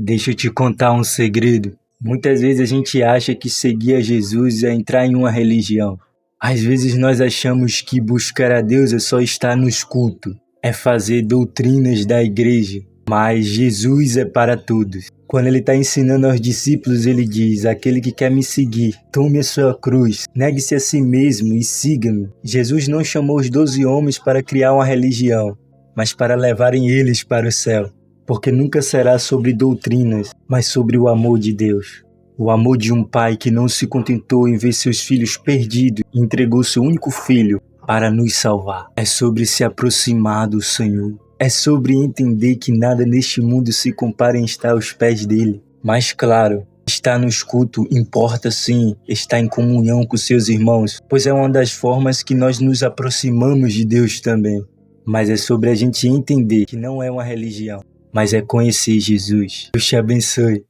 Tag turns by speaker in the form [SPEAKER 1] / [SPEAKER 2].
[SPEAKER 1] Deixa eu te contar um segredo. Muitas vezes a gente acha que seguir a Jesus é entrar em uma religião. Às vezes nós achamos que buscar a Deus é só estar nos cultos, é fazer doutrinas da igreja. Mas Jesus é para todos. Quando ele está ensinando aos discípulos, ele diz: aquele que quer me seguir, tome a sua cruz, negue-se a si mesmo e siga-me. Jesus não chamou os 12 homens para criar uma religião, mas para levarem eles para o céu. Porque nunca será sobre doutrinas, mas sobre o amor de Deus. O amor de um pai que não se contentou em ver seus filhos perdidos e entregou seu único filho para nos salvar. É sobre se aproximar do Senhor. É sobre entender que nada neste mundo se compara em estar aos pés dele. Mas claro, estar nos cultos importa sim, estar em comunhão com seus irmãos, pois é uma das formas que nós nos aproximamos de Deus também. Mas é sobre a gente entender que não é uma religião, mas é conhecer Jesus. Deus te abençoe.